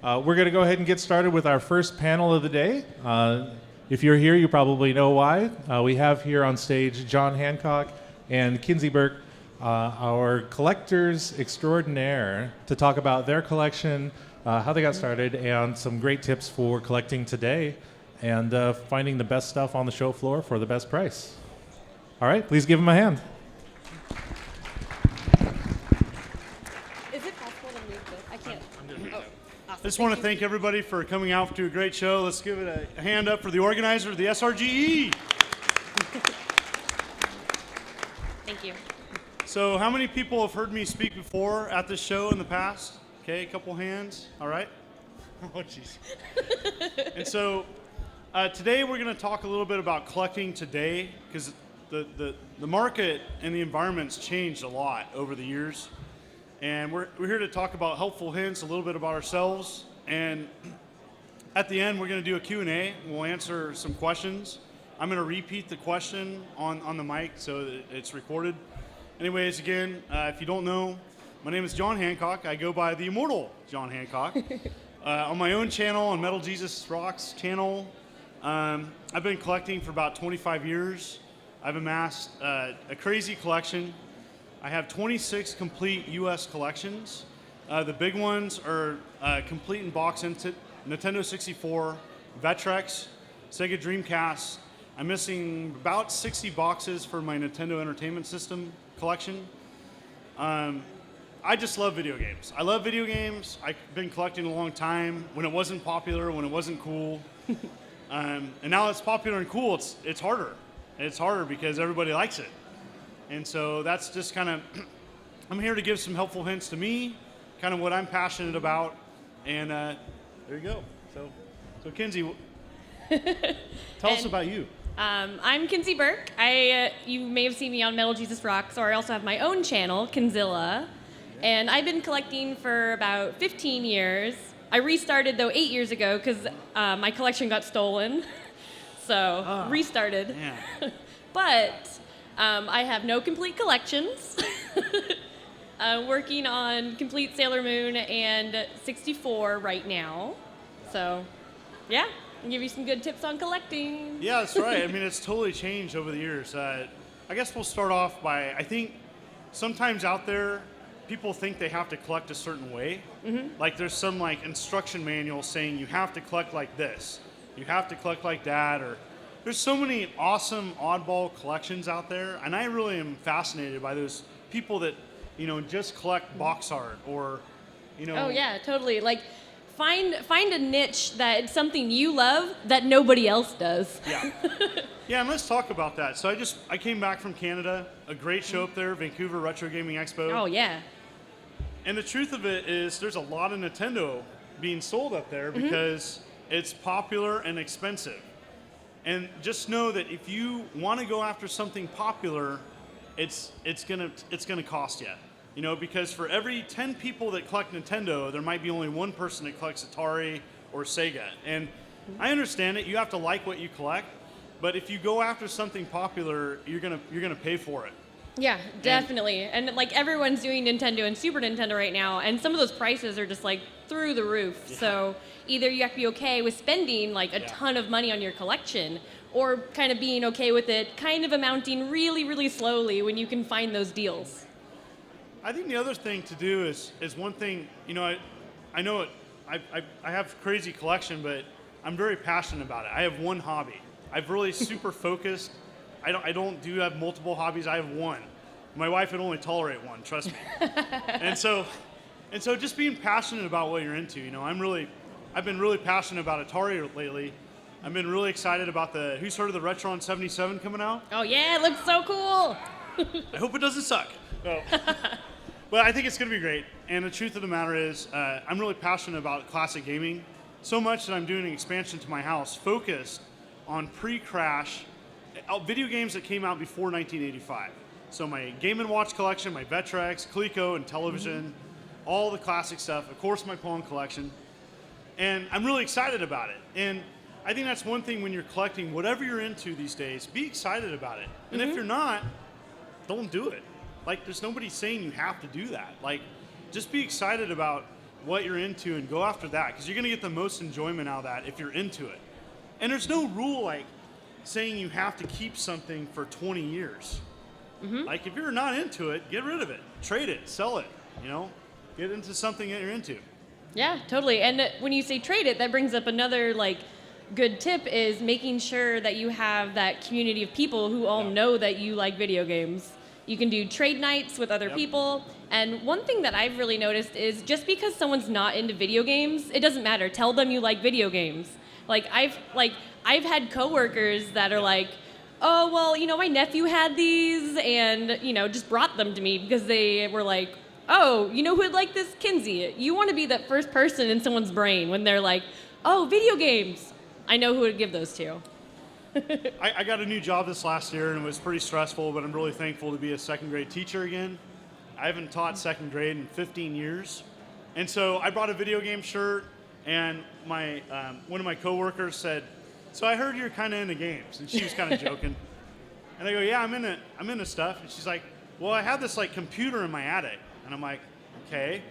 We're going to go ahead and get started with our first panel of the day. If you're here, you probably know why. We have here on stage John Hancock and Kinszilla Burke, our collectors extraordinaire, to talk about their collection, how they got started, and some great tips for collecting today and finding the best stuff on the show floor for the best price. All right, please give them a hand. Is it possible to move this? I can't. Oh, awesome. I just want to thank everybody for coming out to a great show. Let's give it a hand up for the organizer, the SRGE. Thank you. So how many people have heard me speak before at this show in the past? Okay, a couple hands. All right. Oh, jeez. And so today we're going to talk a little bit about collecting today, because the market and the environment's changed a lot over the years. And we're here to talk about helpful hints, a little bit about ourselves. And at the end, we're going to do a Q&A. We'll answer some questions. I'm going to repeat the question on the mic so that it's recorded. Anyways, again, if you don't know, my name is John Hancock. I go by the immortal John Hancock. On my own channel, on MetalJesusRocks channel, I've been collecting for about 25 years. I've amassed a crazy collection. I have 26 complete U.S. collections. The big ones are complete in box Nintendo 64, Vectrex, Sega Dreamcast. I'm missing about 60 boxes for my Nintendo Entertainment System collection. I just love video games. I love video games. I've been collecting a long time. When it wasn't popular, when it wasn't cool. And now it's popular and cool, it's harder. It's harder because everybody likes it. And so that's just kind of, I'm here to give some helpful hints to me, kind of what I'm passionate about. And there you go. So Kinszilla, tell us about you. I'm Kinszilla Burke. You may have seen me on MetalJesusRocks, or I also have my own channel, Kinszilla. And I've been collecting for about 15 years. I restarted, though, 8 years ago because my collection got stolen. So, restarted. Yeah. But I have no complete collections. I'm working on complete Sailor Moon and 64 right now. So, yeah, I'll give you some good tips on collecting. Yeah, that's right. I mean, it's totally changed over the years. I guess we'll start off by, I think sometimes out there, people think they have to collect a certain way. Mm-hmm. Like there's some like instruction manual saying you have to collect like this. You have to collect like that. Or there's so many awesome oddball collections out there. And I really am fascinated by those people that, just collect box art or, Oh, yeah, totally. Like, find a niche that it's something you love that nobody else does. Yeah. Yeah, and let's talk about that. So I came back from Canada, a great show up there, Vancouver Retro Gaming Expo. Oh, yeah. And the truth of it is there's a lot of Nintendo being sold up there because it's popular and expensive. And just know that if you want to go after something popular, it's gonna cost you. Because for every 10 people that collect Nintendo, there might be only one person that collects Atari or Sega. And I understand it. You have to like what you collect. But if you go after something popular, you're gonna pay for it. Yeah, definitely. And like everyone's doing Nintendo and Super Nintendo right now, and some of those prices are just like through the roof. Yeah. So either you have to be okay with spending like a ton of money on your collection, or kind of being okay with it kind of amounting really, really slowly when you can find those deals. I think the other thing to do is one thing, I know it, I have a crazy collection, but I'm very passionate about it. I have one hobby. I've really super focused. I don't have multiple hobbies. I have one. My wife would only tolerate one, trust me. and so just being passionate about what you're into. I've been really passionate about Atari lately. I've been really excited about who's heard of the Retron 77 coming out? Oh yeah, it looks so cool. I hope it doesn't suck. No. But I think it's going to be great. And the truth of the matter is, I'm really passionate about classic gaming. So much that I'm doing an expansion to my house focused on pre-crash video games that came out before 1985. So my Game & Watch collection, my Vectrex, Coleco, and television, all the classic stuff, of course my Pong collection. And I'm really excited about it. And I think that's one thing when you're collecting, whatever you're into these days, be excited about it. And if you're not, don't do it. Like, there's nobody saying you have to do that. Like, just be excited about what you're into and go after that, because you're going to get the most enjoyment out of that if you're into it. And there's no rule like saying you have to keep something for 20 years. Like if you're not into it, get rid of it, trade it, sell it, get into something that you're into. Yeah, totally. And when you say trade it, that brings up another like good tip is making sure that you have that community of people who all know that you like video games. You can do trade nights with other people. And one thing that I've really noticed is just because someone's not into video games, it doesn't matter. Tell them you like video games. I've had coworkers that are like, oh, well, my nephew had these and, just brought them to me because they were like, oh, who would like this? Kinsey. You want to be that first person in someone's brain when they're like, oh, video games. I know who would give those to. I got a new job this last year and it was pretty stressful, but I'm really thankful to be a second grade teacher again. I haven't taught second grade in 15 years. And so I brought a video game shirt and my one of my coworkers said, so I heard you're kind of into games. And she was kind of joking. And I go, yeah, I'm into stuff. And she's like, well, I have this like computer in my attic. And I'm like, okay.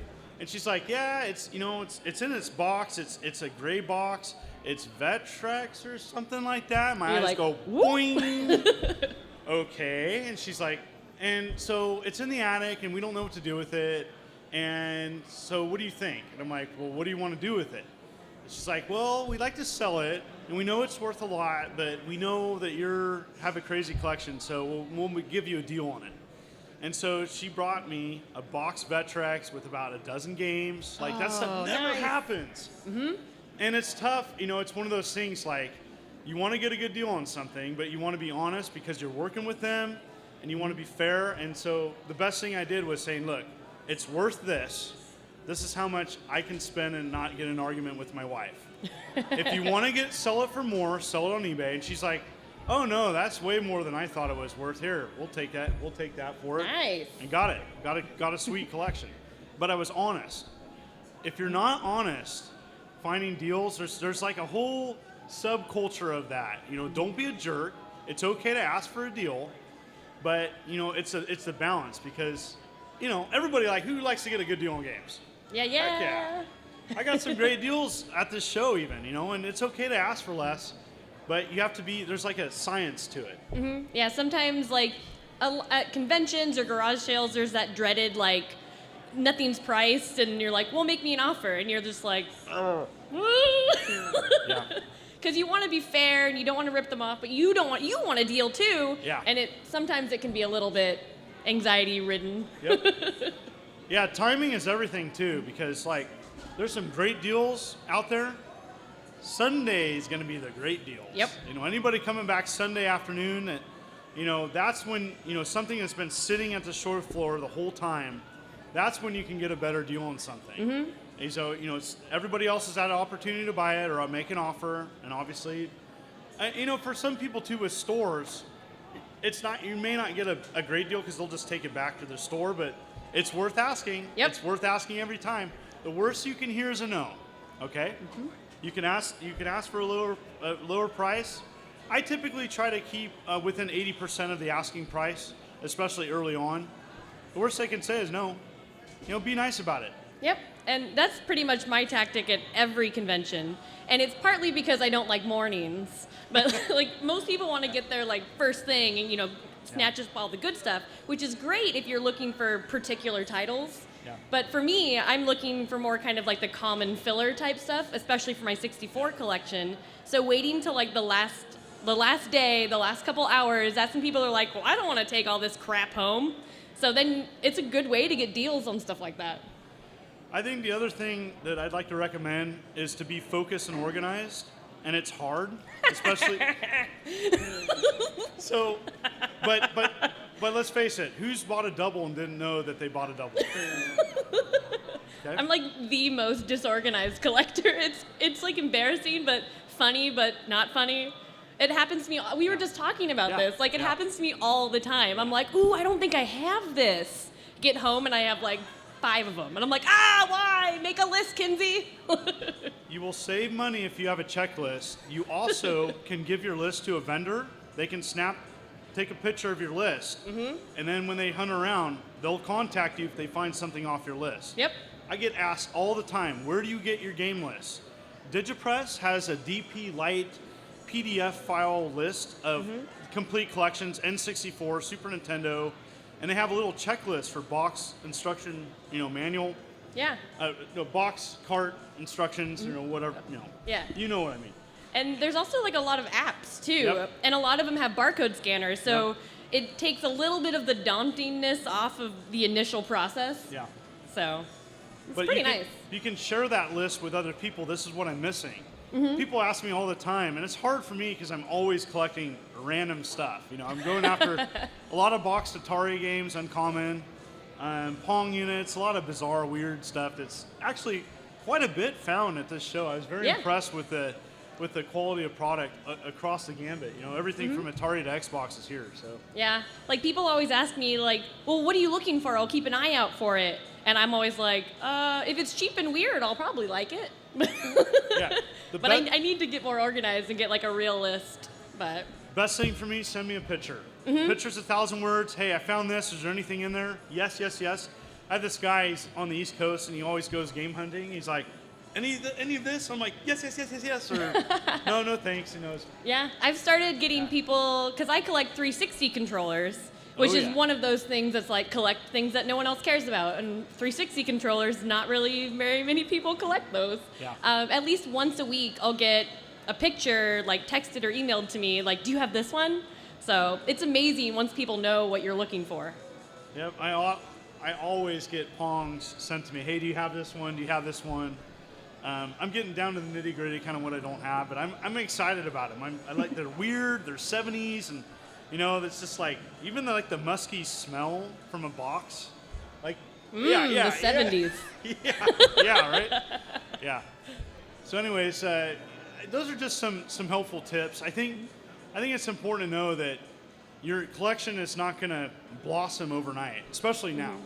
And she's like, yeah, it's it's in this box. It's a gray box. It's Vectrex or something like that. My eyes go boing. Okay. And she's like, and so it's in the attic and we don't know what to do with it. And so what do you think? And I'm like, well, what do you want to do with it? And she's like, well, we'd like to sell it. And we know it's worth a lot, but we know that you have a crazy collection, so we'll give you a deal on it. And so she brought me a box Vectrex with about a dozen games. Like, that stuff never happens. And it's tough. It's one of those things like you want to get a good deal on something, but you want to be honest because you're working with them and you want to be fair. And so the best thing I did was saying, look, it's worth this. This is how much I can spend and not get in an argument with my wife. If you want to sell it for more, sell it on eBay. And she's like, oh no, that's way more than I thought it was worth. Here, we'll take that. We'll take that for it. Nice. And got it. Got a sweet collection. But I was honest. If you're not honest, finding deals, there's like a whole subculture of that. Don't be a jerk. It's okay to ask for a deal, but it's the balance because everybody who likes to get a good deal on games. Yeah. Heck yeah. I got some great deals at this show even, and it's okay to ask for less, but you have to there's like a science to it. Yeah, sometimes at conventions or garage sales, there's that dreaded nothing's priced and you're like, well, make me an offer. And you're just like, oh. Yeah. Because you want to be fair and you don't want to rip them off, but you want a deal too. Yeah. And sometimes it can be a little bit anxiety ridden. Yep. Yeah, timing is everything too, because there's some great deals out there. Sunday is going to be the great deals. Yep. Anybody coming back Sunday afternoon, that's when, something that's been sitting at the shore floor the whole time, that's when you can get a better deal on something. And so, everybody else has had an opportunity to buy it or make an offer. And obviously, for some people too with stores, you may not get a great deal because they'll just take it back to their store, but it's worth asking. Yep. It's worth asking every time. The worst you can hear is a no. Okay? You can ask for a lower price. I typically try to keep within 80% of the asking price, especially early on. The worst they can say is no. Be nice about it. Yep, and that's pretty much my tactic at every convention. And it's partly because I don't like mornings. But most people want to get there first thing and snatch up all the good stuff, which is great if you're looking for particular titles. Yeah. But for me, I'm looking for more kind of the common filler type stuff, especially for my 64 collection. So waiting till the last day, the last couple hours, that's when people are like, well, I don't want to take all this crap home. So then it's a good way to get deals on stuff like that. I think the other thing that I'd like to recommend is to be focused and organized, and it's hard, especially. So, but let's face it, who's bought a double and didn't know that they bought a double? Okay? I'm the most disorganized collector. It's embarrassing, but funny, but not funny. It happens to me. We were just talking about this. It happens to me all the time. I'm like, ooh, I don't think I have this. Get home and I have 5 of them. And I'm like, why? Make a list, Kinsey. You will save money if you have a checklist. You also can give your list to a vendor. They can take a picture of your list. And then when they hunt around, they'll contact you if they find something off your list. Yep. I get asked all the time, where do you get your game list? Digipress has a DP Lite PDF file list of complete collections, N64, Super Nintendo, and they have a little checklist for box instruction, manual. Yeah. Box cart instructions, whatever, Yeah. You know what I mean. And there's also like a lot of apps too, Yep. and a lot of them have barcode scanners, so it takes a little bit of the dauntingness off of the initial process. Yeah. So it's But pretty nice. You can share that list with other people. This is what I'm missing. People ask me all the time, and it's hard for me because I'm always collecting random stuff. I'm going after a lot of boxed Atari games, uncommon, Pong units, a lot of bizarre, weird stuff that's actually quite a bit found at this show. I was very impressed with the quality of product across the gambit. Everything from Atari to Xbox is here. So Yeah, like people always ask me like, well, what are you looking for? I'll keep an eye out for it. And I'm always like, if it's cheap and weird, I'll probably like it. yeah, But I need to get more organized and get like a real list. But best thing for me, send me a picture. Picture's 1,000 words. Hey, I found this. Is there anything in there? Yes, yes, yes. I have this guy, he's on the East Coast, and he always goes game hunting. He's like, any of this? I'm like, yes, yes, yes, yes, yes. Or, no, thanks. He knows. yeah, I've started getting people, because I collect 360 controllers, which is one of those things that's like collect things that no one else cares about. And 360 controllers, not really very many people collect those. Yeah. At least once a week, I'll get a picture like texted or emailed to me, like, do you have this one? So it's amazing once people know what you're looking for. Yep, I always get Pongs sent to me. Hey, do you have this one? Do you have this one? I'm getting down to the nitty gritty, kind of what I don't have, but I'm excited about them. I like they're weird, they're 70s, and it's just like even the musky smell from a box, like The 70s. Yeah, right. Yeah. So, anyways, those are just some helpful tips. I think it's important to know that your collection is not going to blossom overnight, especially now.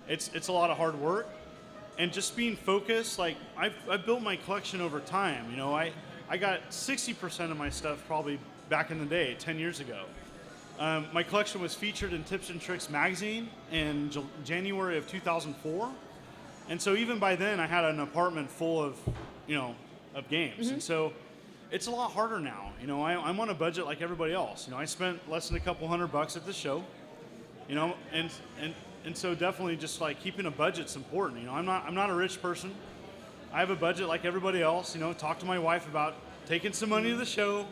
It's a lot of hard work, and just being focused. Like I've built my collection over time. I got 60% of my stuff probably back in the day, 10 years ago. My collection was featured in Tips and Tricks magazine in January of 2004, and so even by then I had an apartment full of of games, and so it's a lot harder now. I'm on a budget like everybody else. I spent less than a couple $100 at the show, and so definitely just like keeping a budget's important. I'm not a rich person. I have a budget like everybody else. Talk to my wife about taking some money to the show,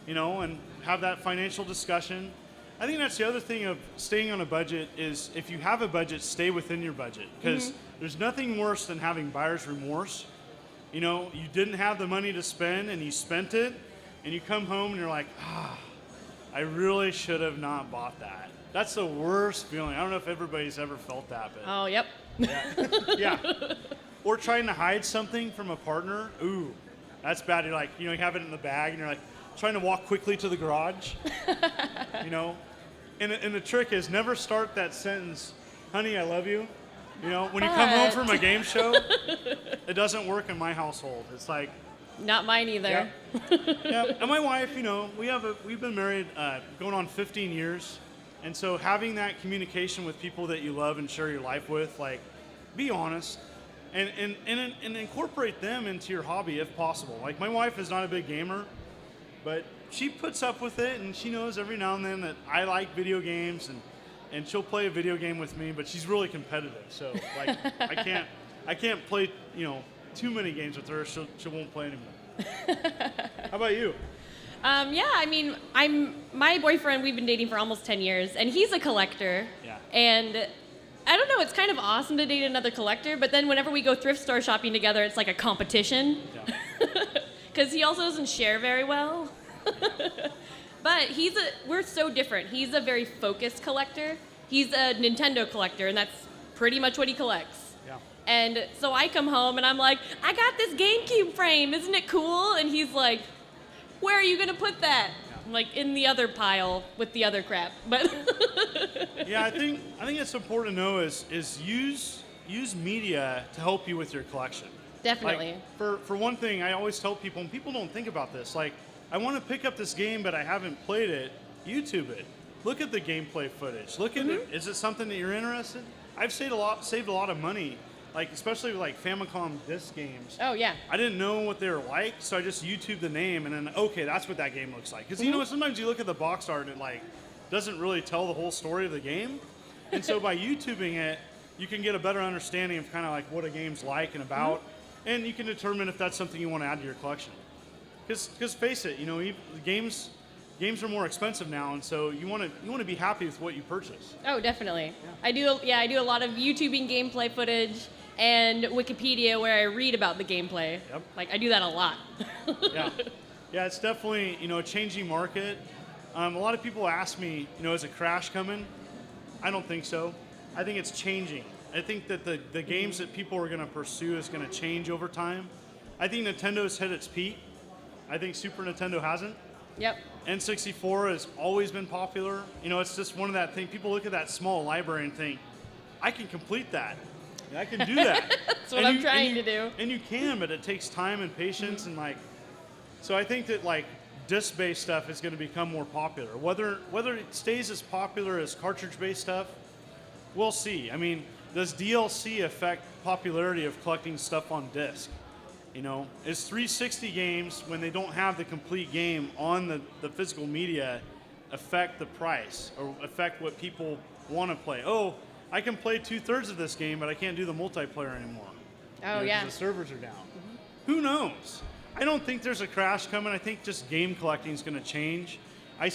and have that financial discussion. I think that's the other thing of staying on a budget is if you have a budget, stay within your budget, because there's nothing worse than having buyer's remorse. You didn't have the money to spend and you spent it, and you come home and you're like, I really should have not bought that. That's the worst feeling. I don't know if everybody's ever felt that, but Oh, yep. yeah. Or trying to hide something from a partner. Ooh, that's bad. You're like, you have it in the bag and you're like trying to walk quickly to the garage. And the trick is never start that sentence, honey, I love you. When you come home from a game show, it doesn't work in my household. It's like, Not mine either. yeah. And my wife, we've been married going on 15 years. And so having that communication with people that you love and share your life with, like, be honest and incorporate them into your hobby if possible. Like, my wife is not a big gamer, but she puts up with it, and she knows every now and then that I like video games, and she'll play a video game with me, but she's really competitive. So, like, I can't play, too many games with her. She won't play anymore. How about you? Yeah, I mean, my boyfriend, we've been dating for almost 10 years, and he's a collector. Yeah. And I don't know, it's kind of awesome to date another collector, but then whenever we go thrift store shopping together, it's like a competition. Because he also doesn't share very well. But we're so different. He's a very focused collector. He's a Nintendo collector, and that's pretty much what he collects. Yeah. And so I come home and I'm like, I got this GameCube frame, isn't it cool? And he's like, where are you gonna put that? I'm like, in the other pile with the other crap. But Yeah, I think it's important to know is use media to help you with your collection. definitely. Like, for one thing, I always tell people, and people don't think about this, like, I want to pick up this game, but I haven't played it. YouTube it. Look at the gameplay footage. Look at it. Is it something that you're interested in? I've saved a lot of money like especially like Famicom disc games. Oh yeah. I didn't know what they were like, so I just YouTubed the name, and then okay, that's what that game looks like. Because you know, sometimes you look at the box art and it like doesn't really tell the whole story of the game, and so by YouTubing it, you can get a better understanding of kind of like what a game's like and about, and you can determine if that's something you want to add to your collection. Because face it, you know, games are more expensive now, and so you want to be happy with what you purchase. Oh, definitely. I do a lot of YouTubing gameplay footage and Wikipedia where I read about the gameplay. Yep. Like, I do that a lot. Yeah, it's definitely, you know, a changing market. A lot of people ask me, you know, is a crash coming? I don't think so. I think it's changing. I think that the games that people are going to pursue is going to change over time. I think Nintendo's hit its peak. I think Super Nintendo hasn't. Yep. N64 has always been popular. You know, it's just one of that thing. People look at that small library and think, I can complete that. I can do that. That's what I'm trying to do. And you can, but it takes time and patience and like. So I think that like disc-based stuff is going to become more popular. Whether it stays as popular as cartridge-based stuff, we'll see. I mean, does DLC affect popularity of collecting stuff on disc? You know, is 360 games, when they don't have the complete game on the physical media, affect the price or affect what people want to play? Oh, I can play 2/3 of this game, but I can't do the multiplayer anymore. Oh, You know, yeah. 'cause the servers are down. Who knows? I don't think there's a crash coming. I think just game collecting is going to change.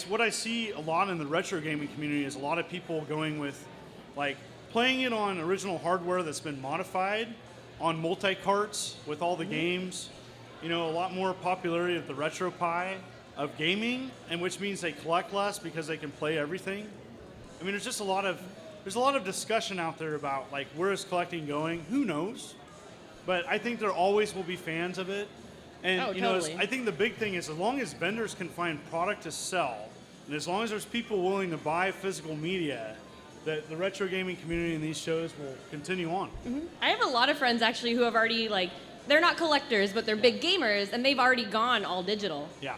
What I see a lot in the retro gaming community is a lot of people going with, like, playing it on original hardware that's been modified, on multi-carts with all the games. You know, a lot more popularity of the retro pie of gaming, and which means they collect less because they can play everything. I mean, there's a lot of discussion out there about like where is collecting going. Who knows? But I think there always will be fans of it. And you know, totally. I think the big thing is as long as vendors can find product to sell, and as long as there's people willing to buy physical media, the retro gaming community and these shows will continue on. I have a lot of friends actually who have already, like, they're not collectors, but they're big gamers, and they've already gone all digital. Yeah.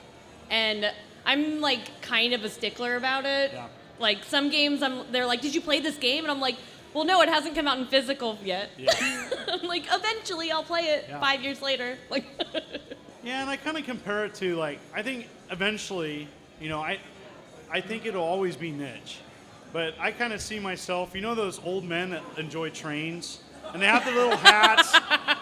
And I'm like kind of a stickler about it. Yeah. Like some games, they're like, "Did you play this game?" And I'm like, "Well, no, it hasn't come out in physical yet." Yeah. I'm like, "Eventually, I'll play it 5 years later." Like. Yeah, and I kind of compare it to like I think eventually, you know, I think it'll always be niche, but I kind of see myself. You know, those old men that enjoy trains, and they have their little hats.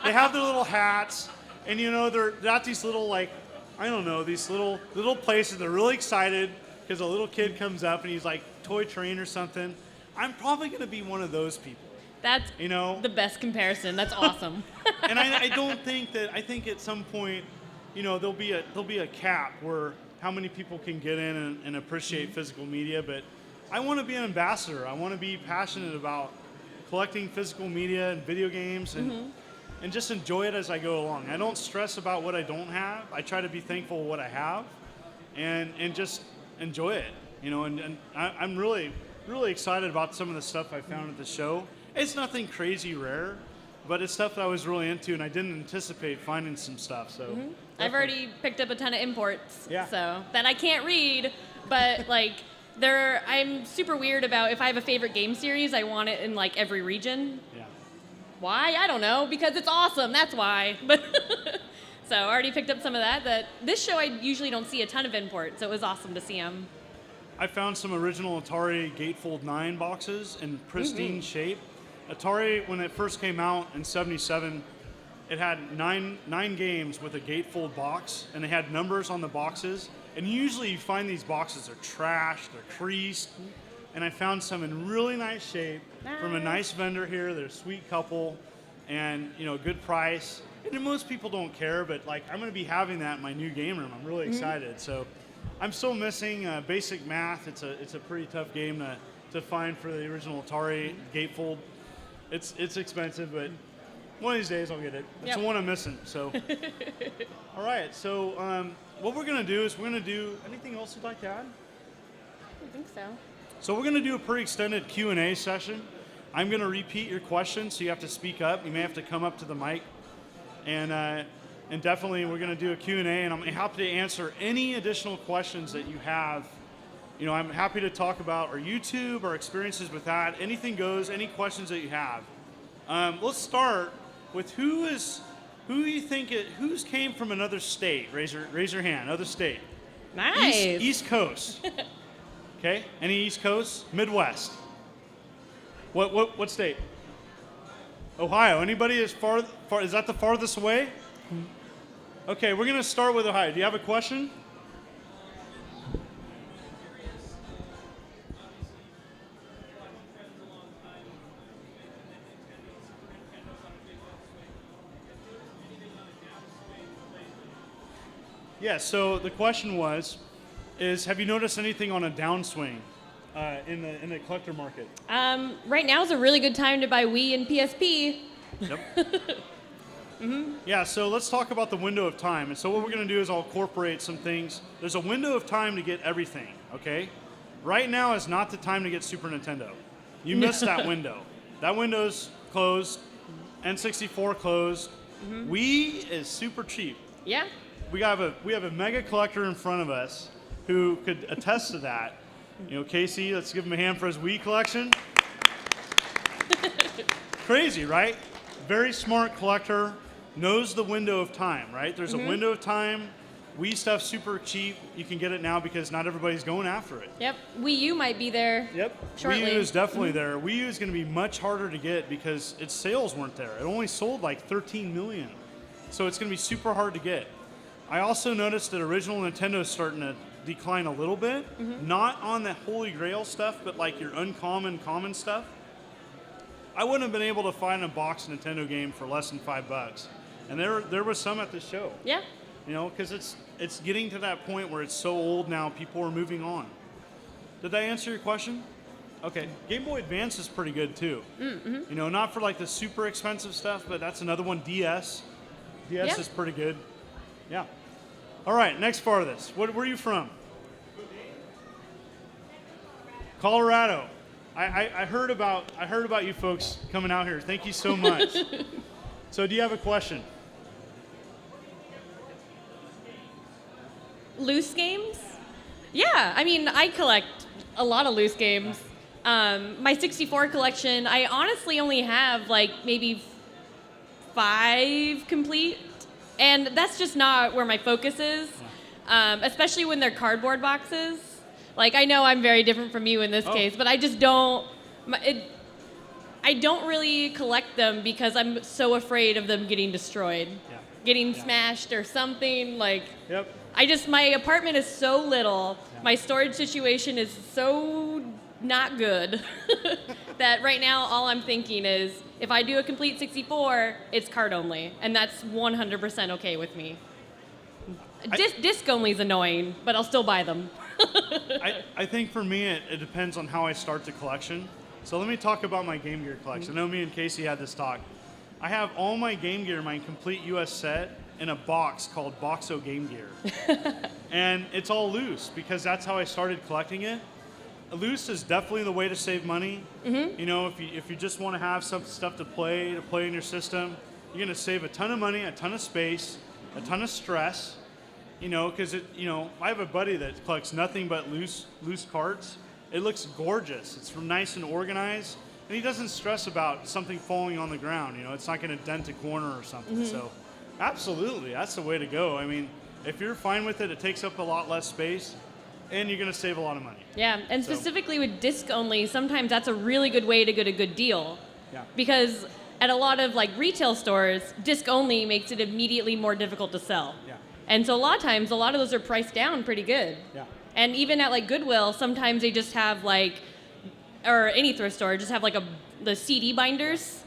They have their little hats, and you know, they're at these little like. I don't know, these little places. They're really excited because a little kid comes up and he's like, toy train or something. I'm probably going to be one of those people. That's you know the best comparison. That's awesome. And I don't think that. I think at some point, you know, there'll be a cap where how many people can get in and appreciate physical media. But I want to be an ambassador. I want to be passionate about collecting physical media and video games and just enjoy it as I go along. I don't stress about what I don't have. I try to be thankful for what I have, and just enjoy it. You know, and I'm really excited about some of the stuff I found at the show. It's nothing crazy rare, but it's stuff that I was really into, and I didn't anticipate finding some stuff. So I've already picked up a ton of imports, Yeah. so that I can't read, but like I'm super weird about if I have a favorite game series, I want it in like every region. yeah. Why? I don't know, because it's awesome. That's why. But so I already picked up some of that. But this show I usually don't see a ton of imports, so it was awesome to see them. I found some original Atari Gatefold 9 boxes in pristine shape. Atari, when it first came out in '77, it had nine games with a gatefold box, and they had numbers on the boxes. And usually you find these boxes are trashed, they're creased, and I found some in really nice shape from a nice vendor here. They're a sweet couple, and you know, good price. And most people don't care, but like I'm going to be having that in my new game room. I'm really excited. So I'm still missing Basic Math. It's a pretty tough game to find for the original Atari Gatefold. It's expensive, but one of these days I'll get it. It's the one I'm missing. So, all right. So what we're gonna do is we're gonna do anything else you'd like to add? I think so. So we're gonna do a pretty extended Q&A session. I'm gonna repeat your questions, so you have to speak up. You may have to come up to the mic, and definitely we're gonna do a Q&A, and I'm happy to answer any additional questions that you have. You know, I'm happy to talk about our YouTube, our experiences with that. Anything goes, any questions that you have. Let's start with who's came from another state? Raise your hand. Other state. Nice. East Coast. Okay. Any East Coast? Midwest. What state? Ohio. Anybody as far? Is that the farthest away? Okay, we're gonna start with Ohio. Do you have a question? Yeah, so the question is have you noticed anything on a downswing in the collector market? Right now is a really good time to buy Wii and PSP. Yep. Yeah, so let's talk about the window of time. And so what we're going to do is I'll incorporate some things. There's a window of time to get everything, okay? Right now is not the time to get Super Nintendo. You missed that window. That window's closed. N64 closed. Wii is super cheap. Yeah. We have a mega collector in front of us who could attest to that. You know, Casey, let's give him a hand for his Wii collection. Crazy, right? Very smart collector, knows the window of time, right? There's a window of time. Wii stuff's super cheap. You can get it now because not everybody's going after it. Yep. Wii U might be there. Yep. Shortly. Wii U is definitely there. Wii U is going to be much harder to get because its sales weren't there. It only sold like 13 million. So it's going to be super hard to get. I also noticed that original Nintendo is starting to decline a little bit. Not on the Holy Grail stuff, but like your uncommon, common stuff. I wouldn't have been able to find a box Nintendo game for less than $5. And there was some at the show. Yeah. You know, because it's getting to that point where it's so old now, people are moving on. Did that answer your question? Okay. Game Boy Advance is pretty good too. You know, not for like the super expensive stuff, but that's another one. DS. DS is pretty good. Yeah. All right, next part of this. Where are you from? Colorado. I heard about you folks coming out here. Thank you so much. So do you have a question? Loose games? Yeah, I mean, I collect a lot of loose games. My 64 collection, I honestly only have like maybe 5 complete. And that's just not where my focus is, especially when they're cardboard boxes. Like, I know I'm very different from you in this case, but I just don't, I don't really collect them because I'm so afraid of them getting destroyed, getting smashed or something. Like, my apartment is so little, my storage situation is so not good that right now all I'm thinking is, if I do a complete 64, it's card only, and that's 100% okay with me. Disc only is annoying, but I'll still buy them. I think for me, it depends on how I start the collection. So let me talk about my Game Gear collection. I know me and Casey had this talk. I have all my Game Gear, my complete US set, in a box called Boxo Game Gear. And it's all loose because that's how I started collecting it. Loose is definitely the way to save money. You know, if you just want to have some stuff to play in your system, you're going to save a ton of money, a ton of space, a ton of stress. You know, because I have a buddy that collects nothing but loose cards. It looks gorgeous. It's nice and organized, and he doesn't stress about something falling on the ground. You know, it's not going to dent a corner or something. So, absolutely, that's the way to go. I mean, if you're fine with it, it takes up a lot less space, and you're going to save a lot of money. Yeah, and specifically with disc only, sometimes that's a really good way to get a good deal. Yeah. Because at a lot of like retail stores, disc only makes it immediately more difficult to sell. Yeah. And so a lot of times, a lot of those are priced down pretty good. Yeah. And even at like Goodwill, sometimes they just have like, or any thrift store, just have like the CD binders.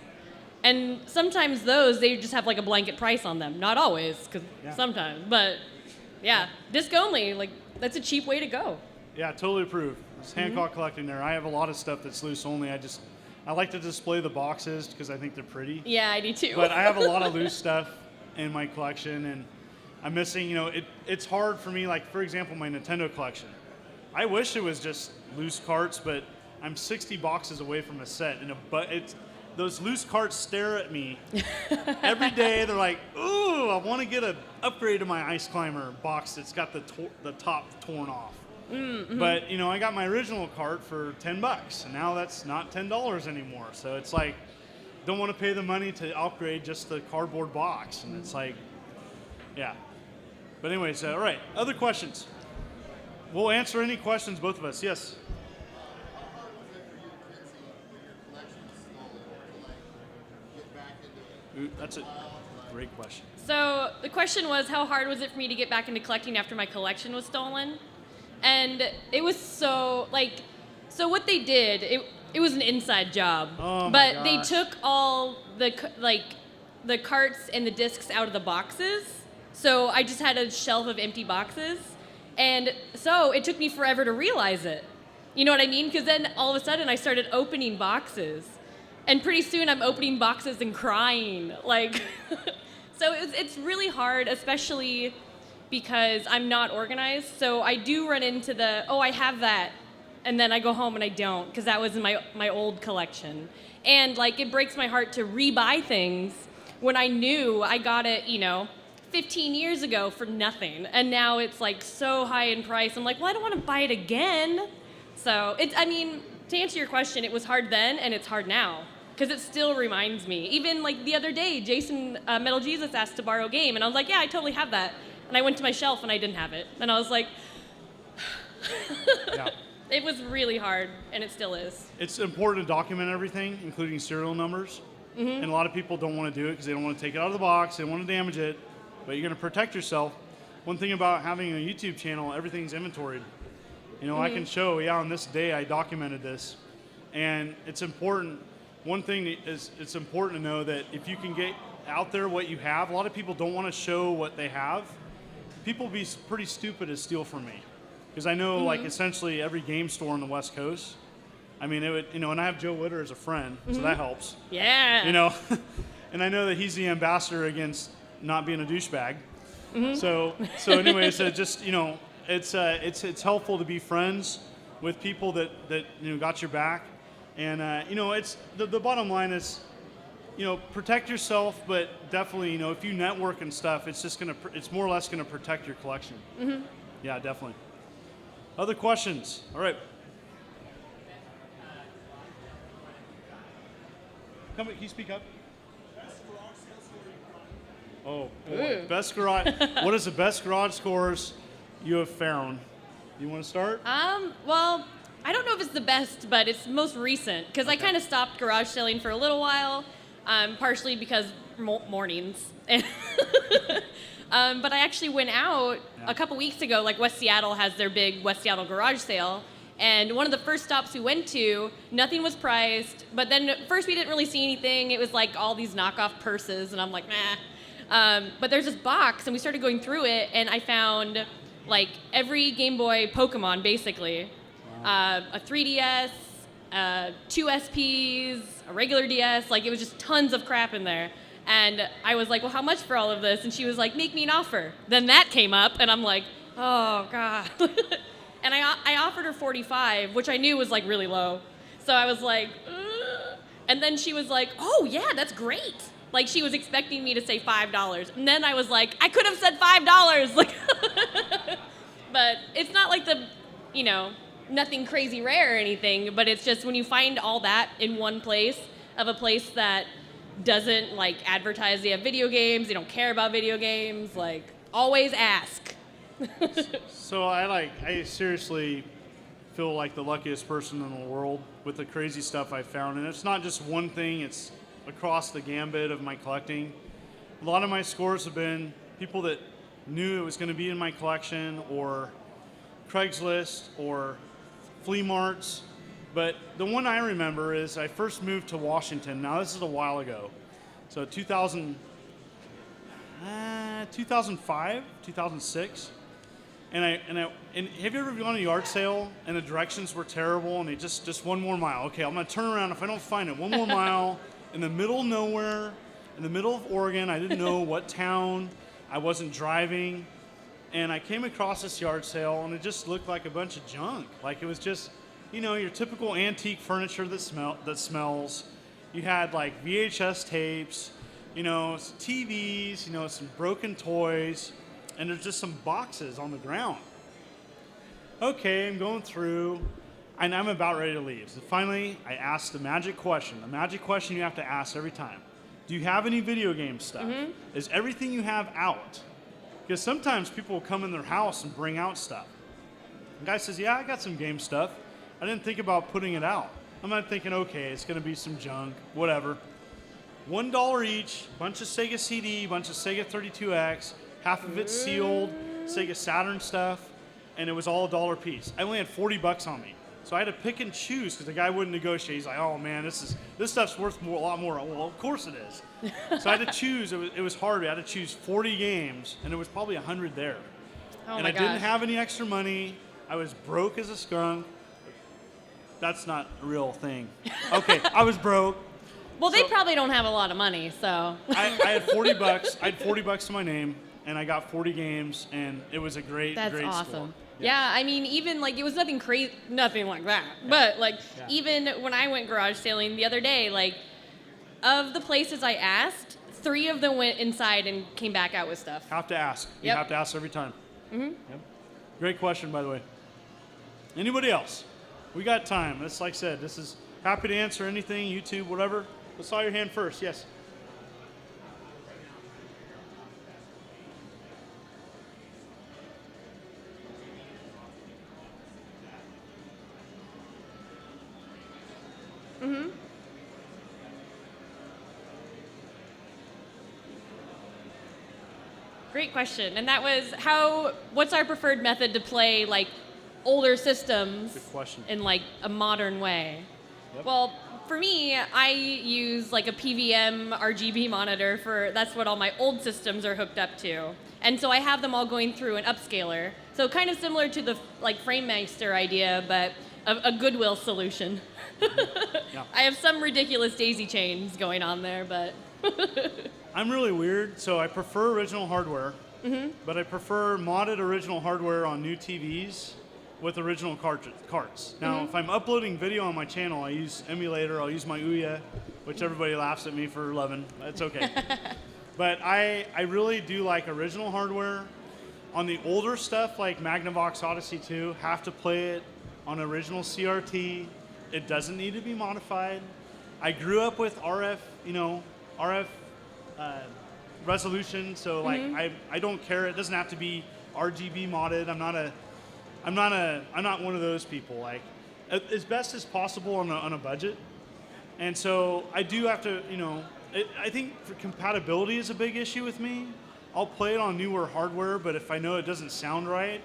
And sometimes those, they just have like a blanket price on them. Not always, because sometimes. But yeah, disc only, like that's a cheap way to go. Yeah, totally approve. It's Hancock collecting there. I have a lot of stuff that's loose only. I like to display the boxes because I think they're pretty. Yeah, I do too. But I have a lot of loose stuff in my collection, and I'm missing, it's hard for me, like, for example, my Nintendo collection. I wish it was just loose carts, but I'm 60 boxes away from a set, and those loose carts stare at me every day. They're like, ooh, I want to get an upgrade to my Ice Climber box that's got the top torn off. But, I got my original cart for $10, and now that's not $10 anymore. So it's like, don't want to pay the money to upgrade just the cardboard box, and it's like, yeah. But anyways, all right. Other questions? We'll answer any questions, both of us. Yes. Ooh, that's a great question. So the question was, how hard was it for me to get back into collecting after my collection was stolen? And it was so what they did, it was an inside job. Oh my but they gosh. took all the carts and the discs out of the boxes. So I just had a shelf of empty boxes. And so it took me forever to realize it. You know what I mean? Because then all of a sudden I started opening boxes. And pretty soon I'm opening boxes and crying. So it's really hard, especially because I'm not organized. So I do run into I have that. And then I go home and I don't, because that was in my old collection. And it breaks my heart to rebuy things when I knew I got it, 15 years ago for nothing. And now it's so high in price. I'm like, well, I don't want to buy it again. So to answer your question, it was hard then and it's hard now. Because it still reminds me. Even the other day, Jason, Metal Jesus asked to borrow a game. And I was like, yeah, I totally have that. And I went to my shelf and I didn't have it. And I was like, Yeah. It was really hard, and it still is. It's important to document everything, including serial numbers. Mm-hmm. And a lot of people don't want to do it because they don't want to take it out of the box. They don't want to damage it. But you're going to protect yourself. One thing about having a YouTube channel, everything's inventoried. I can show, on this day I documented this. And it's important. One thing is it's important to know that if you can get out there what you have, a lot of people don't want to show what they have. People be pretty stupid to steal from me. Because I know, essentially every game store on the West Coast. I mean, it would, and I have Joe Witter as a friend, so that helps. Yeah. And I know that he's the ambassador against not being a douchebag. So anyways, it's helpful to be friends with people that got your back, and it's the bottom line is, protect yourself, but definitely, if you network and stuff, it's more or less gonna protect your collection. Yeah, definitely. Other questions? All right. Can you speak up? Oh, boy. Ooh. Best garage. What is the best garage scores you have found? You want to start? Well, I don't know if it's the best, but it's most recent, because I kind of stopped garage selling for a little while, partially because mornings. But I actually went out a couple weeks ago, West Seattle has their big West Seattle garage sale, and one of the first stops we went to, nothing was priced, but then at first we didn't really see anything. It was all these knockoff purses, and I'm like, nah. But there's this box, and we started going through it, and I found every Game Boy Pokemon, basically. A 3DS, 2 SPs, a regular DS, it was just tons of crap in there. And I was like, well, how much for all of this? And she was like, make me an offer. Then that came up, and I'm like, oh, God. And I offered her $45, which I knew was really low. So I was like, ugh. And then she was like, oh, yeah, that's great. She was expecting me to say $5. And then I was like, I could have said $5. But it's not nothing crazy rare or anything, but it's just when you find all that in one place, of a place that doesn't advertise they have video games, they don't care about video games, always ask. So I seriously feel like the luckiest person in the world with the crazy stuff I found. And it's not just one thing, it's across the gambit of my collecting. A lot of my scores have been people that knew it was going to be in my collection, or Craigslist, or flea marts. But the one I remember is I first moved to Washington. Now, this is a while ago. So 2005, 2006. And have you ever gone to a yard sale and the directions were terrible and they just one more mile? Okay, I'm going to turn around if I don't find it. One more mile in the middle of nowhere, in the middle of Oregon. I didn't know what town. I wasn't driving. And I came across this yard sale and it just looked like a bunch of junk. It was just, your typical antique furniture that smells. You had VHS tapes, TVs, some broken toys, and there's just some boxes on the ground. Okay, I'm going through, And I'm about ready to leave. So finally, I asked the magic question you have to ask every time. Do you have any video game stuff? Is everything you have out? Because sometimes people will come in their house and bring out stuff. The guy says, yeah, I got some game stuff. I didn't think about putting it out. I'm not thinking, okay, it's going to be some junk, whatever. $1 each, bunch of Sega CD, bunch of Sega 32X, half of it sealed, Sega Saturn stuff, and it was all $1 a piece. I only had $40 on me. So I had to pick and choose because the guy wouldn't negotiate. He's like, "Oh man, this stuff's worth a lot more." Well, of course it is. So I had to choose. It was hard. I had to choose 40 games, and there was probably 100 there. Oh and my I didn't gosh. have any extra money. I was broke as a skunk. That's not a real thing. Okay, I was broke. Well, they probably don't have a lot of money, so. I had $40. I had $40 to my name, and I got 40 games, and it was a great, That's great awesome. score. Yeah, I mean, even like it was nothing crazy, nothing like that. But like, even when I went garage sailing the other day, like, of the places I asked, 3 of them went inside and came back out with stuff. Have to ask. You Yep. have to ask every time. Yep. Great question, by the way. Anybody else? We got time. That's like I said. This is happy to answer anything, YouTube, whatever. I saw your hand first. Yes. Great question. And that was what's our preferred method to play like older systems Good question. in like a modern way? Yep. Well, for me, I use like a PVM RGB monitor that's what all my old systems are hooked up to. And so I have them all going through an upscaler. So kind of similar to the like FrameMeister idea, but a Goodwill solution. Yeah. I have some ridiculous daisy chains going on there, but I'm really weird, so I prefer original hardware, but I prefer modded original hardware on new TVs with original carts. Now, if I'm uploading video on my channel, I use emulator, I'll use my Ouya, which everybody laughs at me for loving. It's okay. But I really do like original hardware. On the older stuff, like Magnavox Odyssey 2, have to play it on original CRT. It doesn't need to be modified. I grew up with RF resolution, so like I don't care. It doesn't have to be RGB modded. I'm not one of those people. Like as best as possible on a budget. And so I do have to, I think for compatibility is a big issue with me. I'll play it on newer hardware, but if I know it doesn't sound right,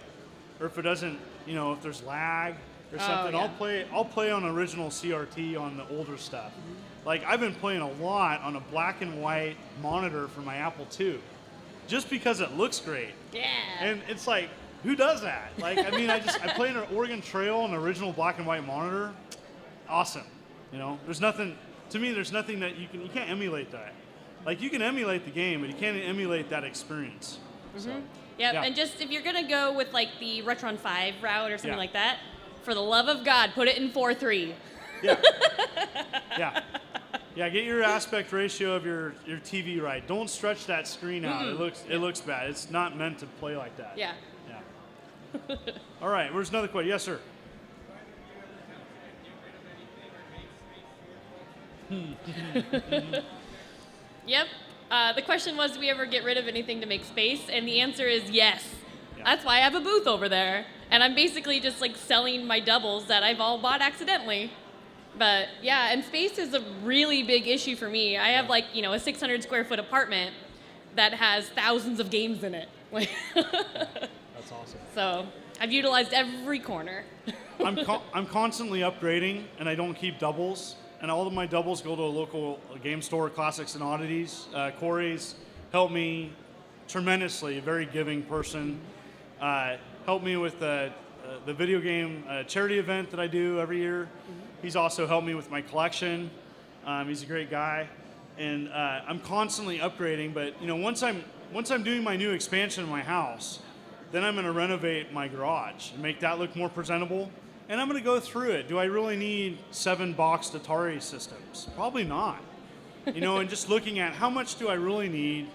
or if it doesn't, if there's lag or something, yeah. I'll play on original CRT on the older stuff. Like I've been playing a lot on a black and white monitor for my Apple II, just because it looks great. yeah. And it's like, who does that? Like, I mean, I play an Oregon Trail on an original black and white monitor. Awesome. There's nothing that you can't emulate that. Like you can emulate the game, but you can't emulate that experience. So, Yep, yeah. and just if you're gonna go with like the Retron 5 route or something Yeah. like that, for the love of God, put it in 4:3. Yeah. Yeah. Yeah, get your aspect ratio of your TV right. Don't stretch that screen out. It looks bad. It's not meant to play like that. Yeah. Yeah. All right, where's another question? Yes, sir. Yep. The question was, do we ever get rid of anything to make space? And the answer is yes. Yeah. That's why I have a booth over there. And I'm basically just like selling my doubles that I've all bought accidentally. But yeah, and space is a really big issue for me. I have like, a 600 square foot apartment that has thousands of games in it. That's awesome. So I've utilized every corner. I'm constantly upgrading, and I don't keep doubles. And all of my doubles go to a local game store, Classics and Oddities. Corey's helped me tremendously, a very giving person. Helped me with the video game charity event that I do every year. He's also helped me with my collection. He's a great guy. And I'm constantly upgrading, but once I'm doing my new expansion in my house, then I'm going to renovate my garage and make that look more presentable. And I'm going to go through it. Do I really need 7 boxed Atari systems? Probably not. And just looking at how much do I really need,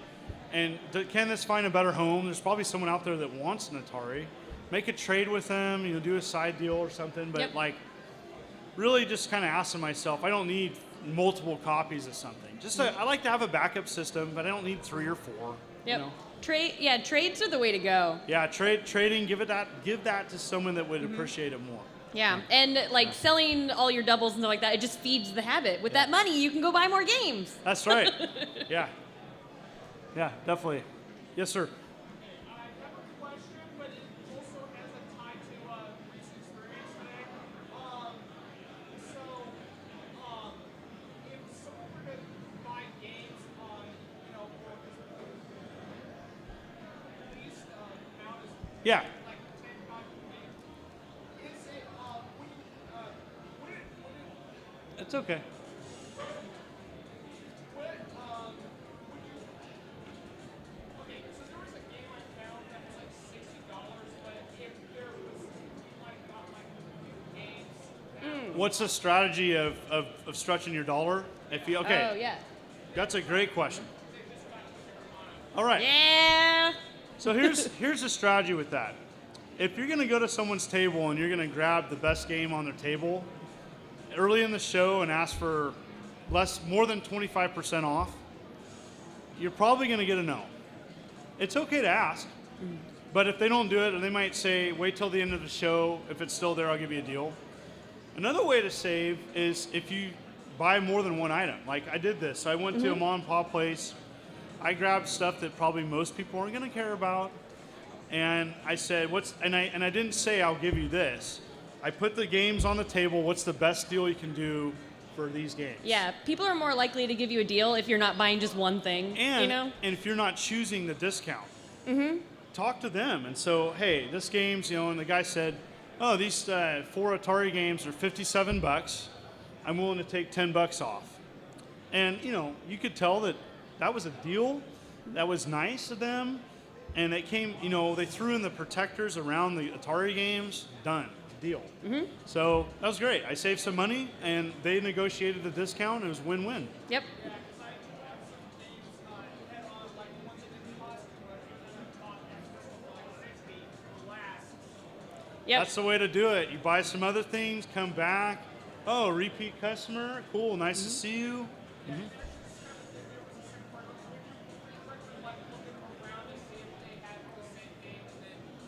and can this find a better home? There's probably someone out there that wants an Atari. Make a trade with them, do a side deal or something. But Yep. like, really just kind of asking myself, I don't need multiple copies of something. I like to have a backup system, but I don't need 3 or 4. Yep. You know? Trades are the way to go. Yeah, trading, give that to someone that would appreciate it more. Yeah, and like selling all your doubles and stuff like that, it just feeds the habit. With that money, you can go buy more games. That's right. Yeah. Yeah, definitely. Yes, sir. Yeah. It's okay. What's the strategy of stretching your dollar? Okay. Oh, yeah. That's a great question. All right. Yeah. So here's the strategy with that. If you're going to go to someone's table and you're going to grab the best game on their table early in the show and ask for more than 25% off, you're probably going to get a no. It's okay to ask, but if they don't do it, and they might say, wait till the end of the show. If it's still there, I'll give you a deal. Another way to save is if you buy more than one item. Like I did this. I went to a mom and pop place. I grabbed stuff that probably most people aren't going to care about. And I said, and I didn't say I'll give you this. I put the games on the table. What's the best deal you can do for these games? Yeah, people are more likely to give you a deal if you're not buying just one thing. And, you know? And if you're not choosing the discount, talk to them. And so, hey, this game's, and the guy said, oh, these 4 Atari games are $57. I'm willing to take $10 off. And, you could tell that was a deal. That was nice of them. And it came, they threw in the protectors around the Atari games. Done. Deal. So that was great. I saved some money, and they negotiated the discount, and it was win-win. Yep. Yep. That's the way to do it. You buy some other things, come back. Oh, repeat customer. Cool. Nice to see you.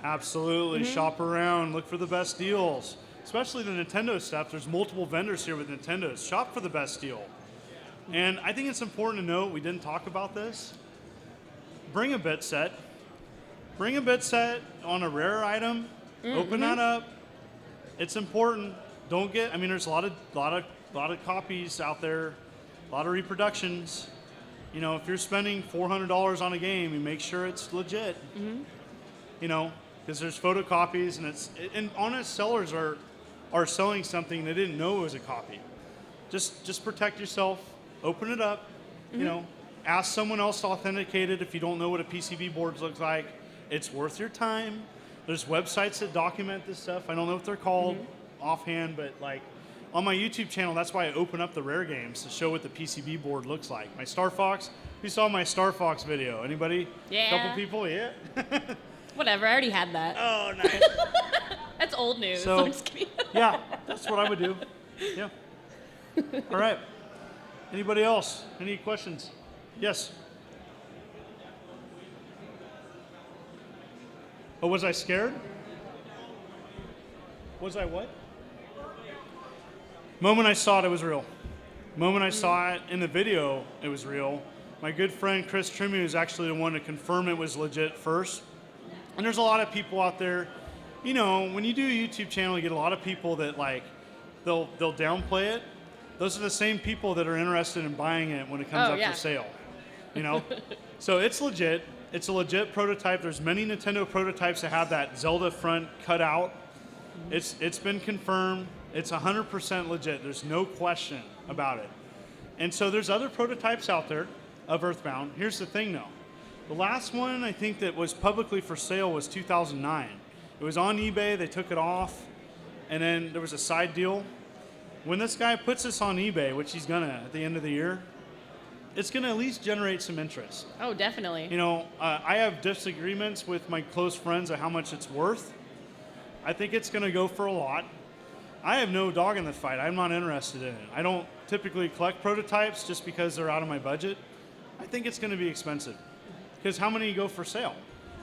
Absolutely. Shop around. Look for the best deals. Especially the Nintendo stuff. There's multiple vendors here with Nintendos. Shop for the best deal. And I think it's important to note, we didn't talk about this. Bring a bit set. Bring a bit set on a rare item. Open that up. It's important. There's a lot of copies out there, a lot of reproductions. If you're spending $400 on a game, you make sure it's legit. Because there's photocopies, and honest sellers are selling something they didn't know it was a copy. Just protect yourself. Open it up. Ask someone else to authenticate it if you don't know what a PCB board looks like. It's worth your time. There's websites that document this stuff. I don't know what they're called offhand, but like on my YouTube channel, that's why I open up the rare games to show what the PCB board looks like. My Star Fox. Who saw my Star Fox video? Anybody? Yeah. A couple people? Yeah. Whatever. I already had that. Oh, nice. That's old news. So, I'm just kidding. Yeah, that's what I would do. Yeah. All right. Anybody else? Any questions? Yes. Oh, was I scared? Was I what? Moment I saw it, it was real. Moment I saw it in the video, it was real. My good friend Chris Trimu is actually the one to confirm it was legit first. And there's a lot of people out there, when you do a YouTube channel, you get a lot of people that they'll downplay it. Those are the same people that are interested in buying it when it comes up for sale. So it's legit. It's a legit prototype. There's many Nintendo prototypes that have that Zelda front cut out. It's been confirmed. It's 100% legit. There's no question about it. And so there's other prototypes out there of Earthbound. Here's the thing, though. The last one I think that was publicly for sale was 2009. It was on eBay. They took it off. And then there was a side deal. When this guy puts this on eBay, which he's gonna at the end of the year, it's gonna at least generate some interest. Oh, definitely. I have disagreements with my close friends of how much it's worth. I think it's gonna go for a lot. I have no dog in the fight. I'm not interested in it. I don't typically collect prototypes just because they're out of my budget. I think it's going to be expensive because how many go for sale?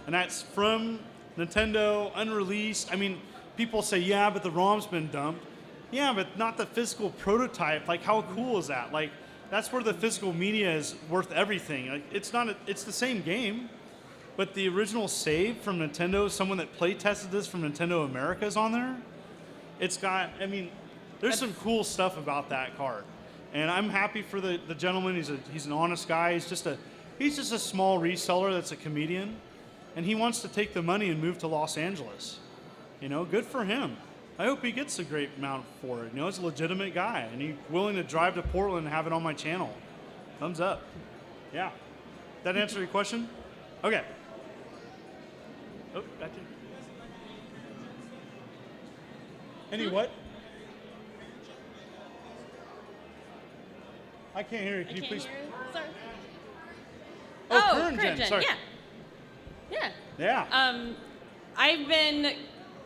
And that's from Nintendo, unreleased. I mean, people say, yeah, but the ROM's been dumped. Yeah, but not the physical prototype. Like, how cool is that? Like, that's where the physical media is worth everything. Like, it's the same game, but the original save from Nintendo, someone that play tested this from Nintendo America is on there. It's got, I mean, there's some cool stuff about that card. And I'm happy for the gentleman. He's an honest guy. He's just a small reseller that's a comedian. And he wants to take the money and move to Los Angeles. You know, good for him. I hope he gets a great amount for it. You know, he's a legitimate guy, and he's willing to drive to Portland and have it on my channel. Thumbs up. Yeah. That answer your question? Okay. Oh, gotcha. Any what? I can't hear you. Can you please? Sorry. Oh, current gen. Sorry. Yeah. Yeah.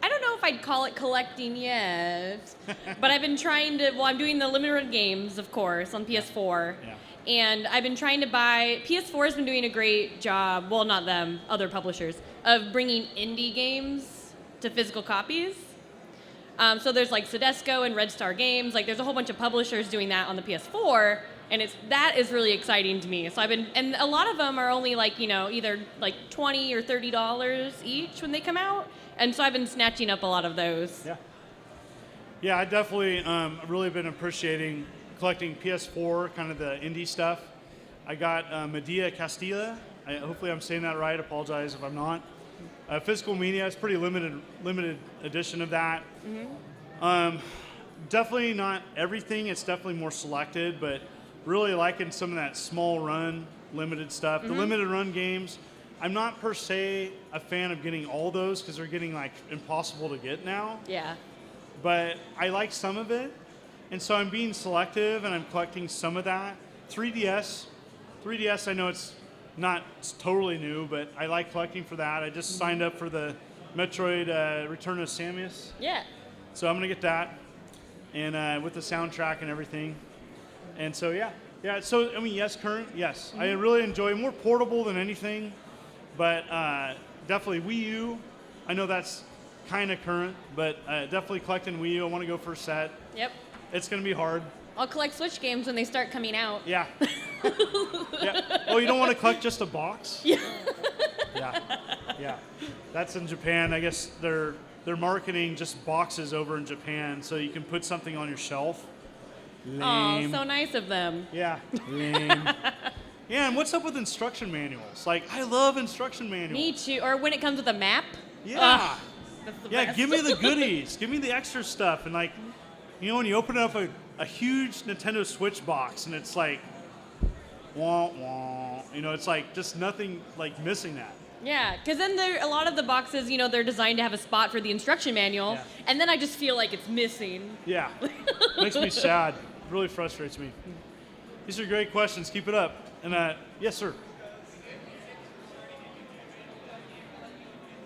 I don't know if I'd call it collecting yet, but I've been trying to, I'm doing the limited run games, of course, on PS4. Yeah. And I've been trying to buy, PS4 has been doing a great job, well, not them, other publishers, of bringing indie games to physical copies. So there's like Sedesco and Red Star Games, like there's a whole bunch of publishers doing that on the PS4, and that is really exciting to me. So and a lot of them are only like, you know, either like $20 or $30 each when they come out. And so I've been snatching up a lot of those. Yeah. Yeah, I definitely really been appreciating collecting PS4, kind of the indie stuff. I got Medea Castilla. Hopefully I'm saying that right. Apologize if I'm not. Physical media, it's pretty limited edition of that. Mm-hmm. Definitely not everything. It's definitely more selected, but really liking some of that small run limited stuff. Mm-hmm. The limited run games, I'm not per se a fan of getting all those because they're getting like impossible to get now. Yeah. But I like some of it, and so I'm being selective and I'm collecting some of that. 3DS, I know it's not totally new, but I like collecting for that. I just signed up for the Metroid Return of Samus. Yeah. So I'm gonna get that, and with the soundtrack and everything. And so yeah. So I mean, yes, current, yes. Mm-hmm. I really enjoy more portable than anything. But definitely Wii U. I know that's kind of current, but definitely collecting Wii U. I want to go for a set. Yep. It's going to be hard. I'll collect Switch games when they start coming out. Yeah. Yeah. Oh, you don't want to collect just a box? Yeah. Yeah. That's in Japan. I guess they're marketing just boxes over in Japan, so you can put something on your shelf. Lame. Oh, so nice of them. Yeah. Lame. Yeah, and what's up with instruction manuals? Like, I love instruction manuals. Me too. Or when it comes with a map. Yeah. That's the Yeah, best. give me the goodies. Give me the extra stuff. And like, you know, when you open up a huge Nintendo Switch box and it's like, wah, wah. You know, it's like just nothing, like missing that. Yeah, because then a lot of the boxes, you know, they're designed to have a spot for the instruction manual. Yeah. And then I just feel like it's missing. Yeah. Makes me sad. Really frustrates me. These are great questions. Keep it up. And yes, sir.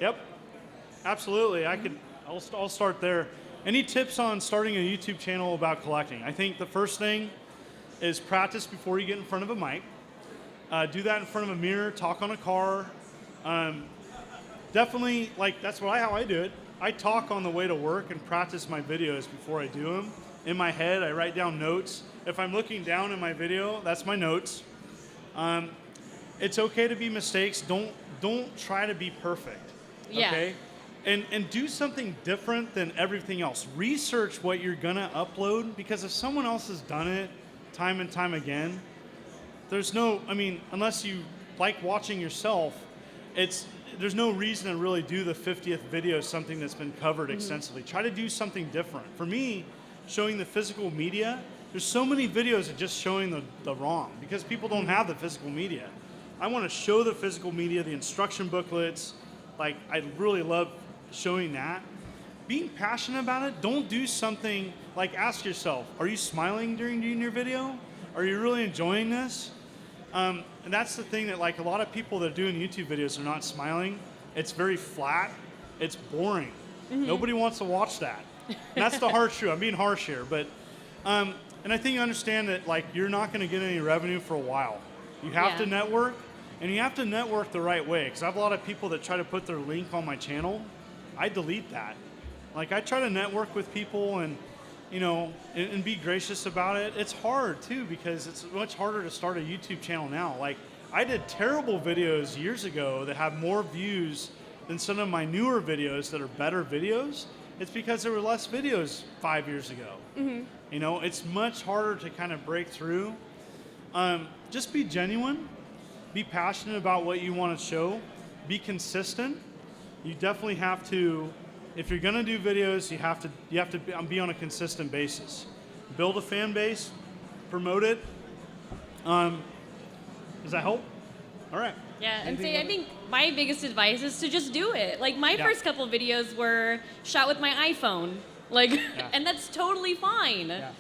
Yep, absolutely. I'll start there. Any tips on starting a YouTube channel about collecting? I think the first thing is practice before you get in front of a mic. Do that in front of a mirror. Talk on a car. Definitely, like that's how I do it. I talk on the way to work and practice my videos before I do them. In my head, I write down notes. If I'm looking down in my video, that's my notes. It's okay to be mistakes. Don't try to be perfect. Yeah. Okay? And do something different than everything else. Research what you're gonna upload, because if someone else has done it time and time again, unless you like watching yourself, there's no reason to really do the 50th video, something that's been covered extensively. Try to do something different. For me, showing the physical media, there's so many videos of just showing the ROM because people don't have the physical media. I want to show the physical media, the instruction booklets. Like, I really love showing that. Being passionate about it, don't do something like ask yourself, are you smiling during doing your video? Are you really enjoying this? And that's the thing that like a lot of people that are doing YouTube videos are not smiling. It's very flat. It's boring. Mm-hmm. Nobody wants to watch that. And that's the harsh truth. I'm being harsh here, but and I think you understand that like you're not going to get any revenue for a while. You have to network, and you have to network the right way. Because I have a lot of people that try to put their link on my channel. I delete that. Like I try to network with people and and be gracious about it. It's hard too because it's much harder to start a YouTube channel now. Like I did terrible videos years ago that have more views than some of my newer videos that are better videos. It's because there were less videos 5 years ago. Mm-hmm. It's much harder to kind of break through. Just be genuine, be passionate about what you want to show, be consistent. You definitely have to, if you're gonna do videos, you have to be on a consistent basis. Build a fan base, promote it. Does that help? All right. Yeah, and I think my biggest advice is to just do it. Like my first couple of videos were shot with my iPhone, and that's totally fine. Yeah.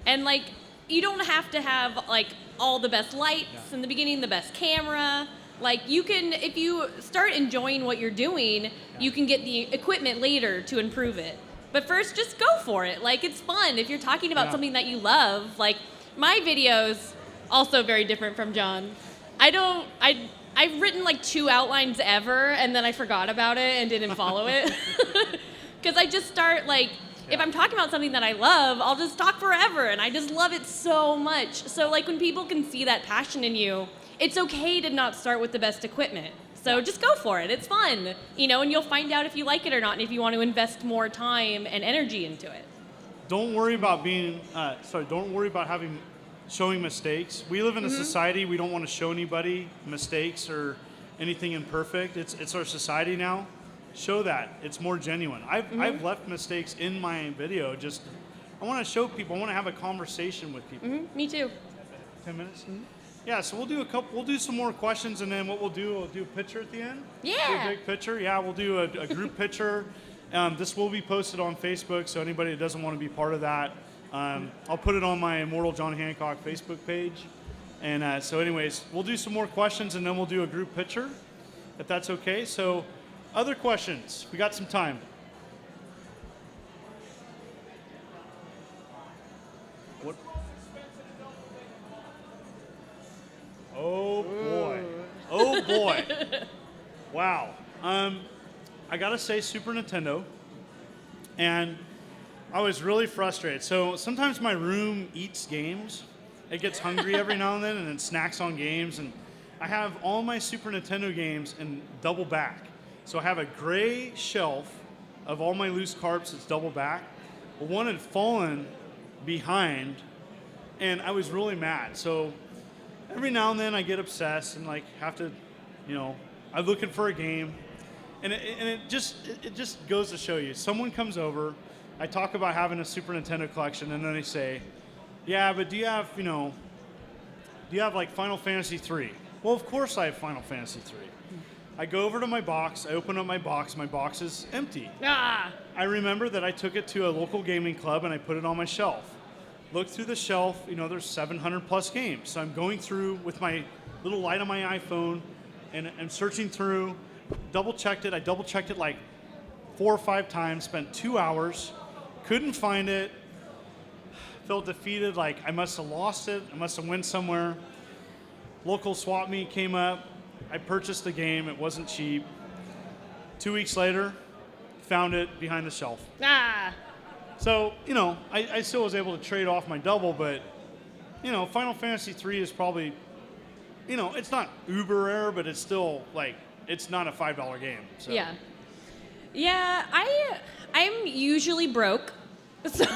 And like you don't have to have like all the best lights in the beginning, the best camera. Like you can, if you start enjoying what you're doing, you can get the equipment later to improve it. But first, just go for it. Like it's fun. If you're talking about something that you love, like my videos, also very different from John. I've written like 2 outlines ever, and then I forgot about it and didn't follow it. Because I just start if I'm talking about something that I love, I'll just talk forever, and I just love it so much. So like when people can see that passion in you, it's okay to not start with the best equipment. So just go for it. It's fun, and you'll find out if you like it or not, and if you want to invest more time and energy into it. Don't worry about showing mistakes. We live in a society, we don't want to show anybody mistakes or anything imperfect. It's our society now. Show that. It's more genuine. I've left mistakes in my video. Just I want to show people. I want to have a conversation with people. Me too. 10 minutes? Yeah, so we'll do some more questions, and then what we'll do a picture at the end. Yeah. Do a big picture. Yeah, we'll do a group picture. This will be posted on Facebook, so anybody that doesn't want to be part of that, I'll put it on my Immortal John Hancock Facebook page. And so anyways, we'll do some more questions, and then we'll do a group picture, if that's okay. So other questions? We got some time. What? Oh boy. Oh boy. Wow. I gotta say Super Nintendo, and I was really frustrated. So sometimes my room eats games. It gets hungry every now and then, and it snacks on games. And I have all my Super Nintendo games in double back. So I have a gray shelf of all my loose carts that's double back. Well, one had fallen behind, and I was really mad. So every now and then I get obsessed and have to, I'm looking for a game. And it just goes to show you. Someone comes over, I talk about having a Super Nintendo collection, and then they say, yeah, but do you have Final Fantasy 3? Well, of course I have Final Fantasy 3. I go over to my box, I open up my box is empty. Ah! I remember that I took it to a local gaming club and I put it on my shelf. Look through the shelf, there's 700 plus games. So I'm going through with my little light on my iPhone, and I'm searching through, double-checked it. I double-checked it like 4 or 5 times, spent 2 hours, couldn't find it, felt defeated, like I must have lost it, I must have went somewhere. Local swap meet came up, I purchased the game, it wasn't cheap. 2 weeks later, found it behind the shelf. Ah! So, I still was able to trade off my double, but, Final Fantasy 3 is probably, it's not uber rare, but it's still, it's not a $5 game. So. Yeah. Yeah, I'm usually broke, so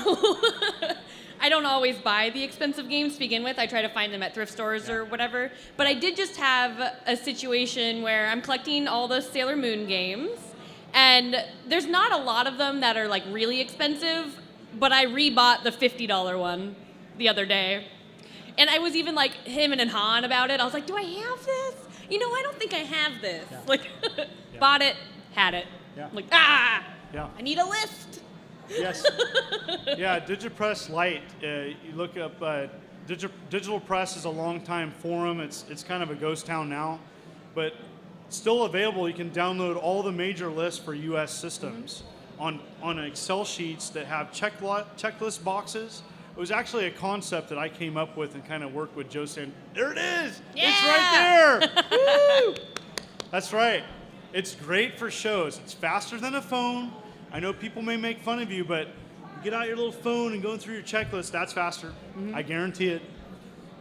I don't always buy the expensive games to begin with. I try to find them at thrift stores or whatever. But I did just have a situation where I'm collecting all the Sailor Moon games, and there's not a lot of them that are really expensive, but I rebought the $50 one the other day. And I was even him and Han about it. I was like, do I have this? I don't think I have this. Yeah. Bought it, had it. Yeah. Yeah. I need a list. Yes. Yeah, Digipress Lite. You look up, Digital Press is a long-time forum. It's kind of a ghost town now, but still available. You can download all the major lists for U.S. systems on Excel sheets that have checklist boxes. It was actually a concept that I came up with and kind of worked with Joe saying, there it is! Yeah! It's right there! Woo! That's right. It's great for shows. It's faster than a phone. I know people may make fun of you, but you get out your little phone and going through your checklist, that's faster. I guarantee it.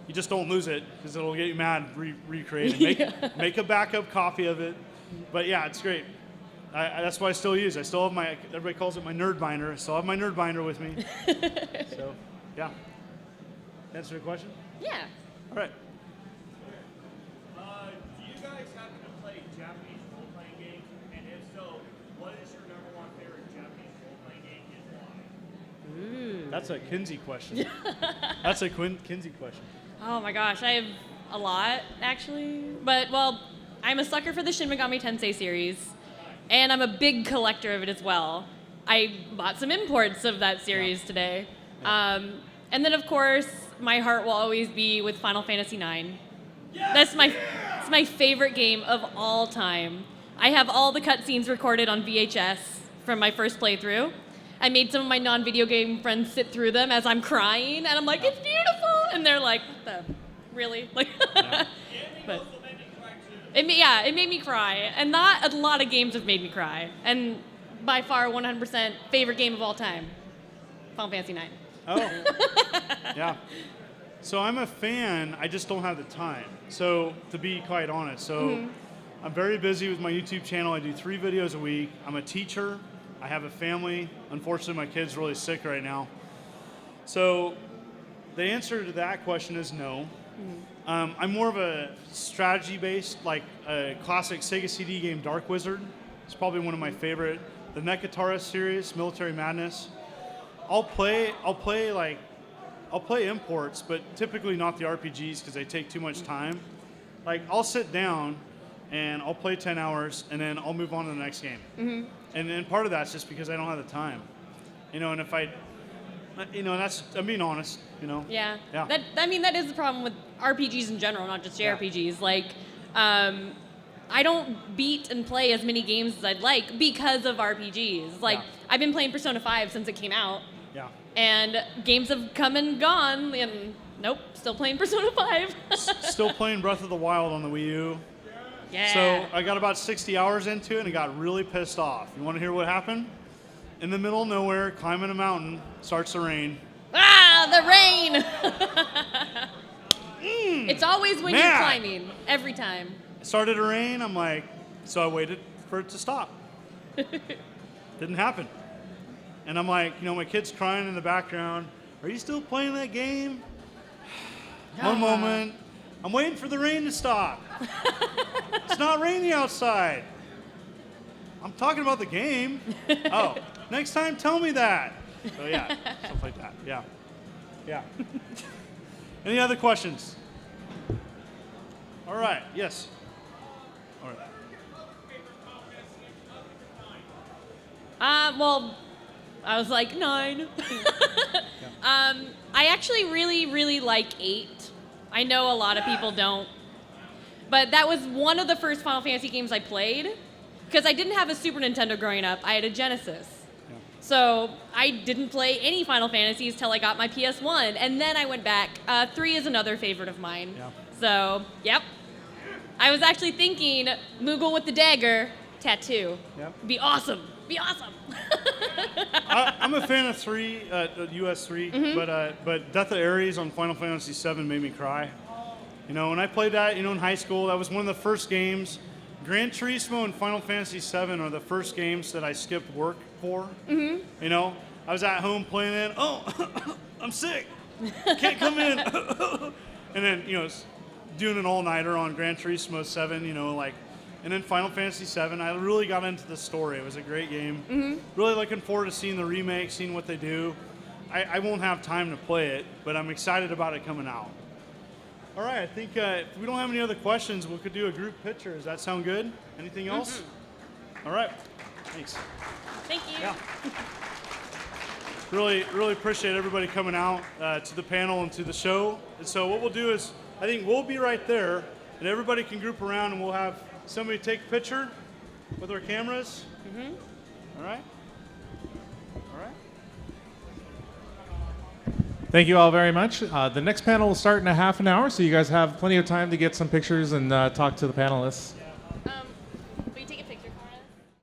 You just don't lose it because it'll get you mad, recreate it. Make a backup copy of it. But yeah, it's great. That's what I still use. I still have my, everybody calls it my nerd binder. I still have my nerd binder with me. So, yeah. Answer your question? Yeah. All right. Do you guys happen to play Japanese role-playing games? And if so, what is your #1 favorite Japanese role-playing game and why? That's a Kinsey question. That's a Kinsey question. Oh my gosh, I have a lot actually. But well, I'm a sucker for the Shin Megami Tensei series, and I'm a big collector of it as well. I bought some imports of that series today. And then of course, my heart will always be with Final Fantasy IX. It's my favorite game of all time. I have all the cutscenes recorded on VHS from my first playthrough. I made some of my non-video game friends sit through them as I'm crying, and I'm like, it's beautiful! And they're like, what the, really? Like, but it made me cry. And not a lot of games have made me cry. And by far, 100% favorite game of all time, Final Fantasy IX. Oh, yeah. So I'm a fan, I just don't have the time. So to be quite honest, so I'm very busy with my YouTube channel. I do 3 videos a week. I'm a teacher. I have a family. Unfortunately, my kid's really sick right now. So the answer to that question is no. I'm more of a strategy-based, like a classic Sega CD game, Dark Wizard. It's probably one of my favorite. The Nekatara series, Military Madness. I'll play imports, but typically not the RPGs because they take too much time. Like, I'll sit down and I'll play 10 hours and then I'll move on to the next game. And part of that's just because I don't have the time. And if I'm being honest, Yeah. Yeah. That is the problem with RPGs in general, not just JRPGs. Like, I don't beat and play as many games as I'd like because of RPGs. Like, I've been playing Persona 5 since it came out. Yeah. And games have come and gone, and nope, still playing Persona 5. Still playing Breath of the Wild on the Wii U. Yeah. So I got about 60 hours into it and got really pissed off. You want to hear what happened? In the middle of nowhere, climbing a mountain, starts to rain. The rain! It's always when you're Man. climbing, every time. It started to rain, I'm like, so I waited for it to stop. Didn't happen. And I'm like, my kid's crying in the background. Are you still playing that game? One moment. I'm waiting for the rain to stop. It's not raining outside. I'm talking about the game. Oh, next time tell me that. So yeah, stuff like that. Yeah. Yeah. Any other questions? All right. Yes. All right. Well, I was like 9. I actually really, really like 8. I know a lot of people don't. But that was one of the first Final Fantasy games I played. Because I didn't have a Super Nintendo growing up. I had a Genesis. Yeah. So I didn't play any Final Fantasies till I got my PS1. And then I went back. 3 is another favorite of mine. Yeah. So, yep. I was actually thinking Moogle with the dagger tattoo. Yep. Be awesome. Be awesome. I'm a fan of 3, US 3, but Death of Ares on Final Fantasy VII made me cry. When I played that, in high school, that was one of the first games. Gran Turismo and Final Fantasy VII are the first games that I skipped work for. I was at home playing it. Oh, I'm sick. Can't come in. And then, doing an all-nighter on Gran Turismo 7, and then Final Fantasy VII, I really got into the story. It was a great game. Really looking forward to seeing the remake, seeing what they do. I won't have time to play it, but I'm excited about it coming out. All right, I think if we don't have any other questions, we could do a group picture. Does that sound good? Anything else? All right, thanks. Thank you. Yeah. Really, really appreciate everybody coming out to the panel and to the show. And so what we'll do is, I think we'll be right there, and everybody can group around, and we'll have somebody take a picture with our cameras. All right. right. Thank you all very much. The next panel will start in a half an hour, so you guys have plenty of time to get some pictures and talk to the panelists.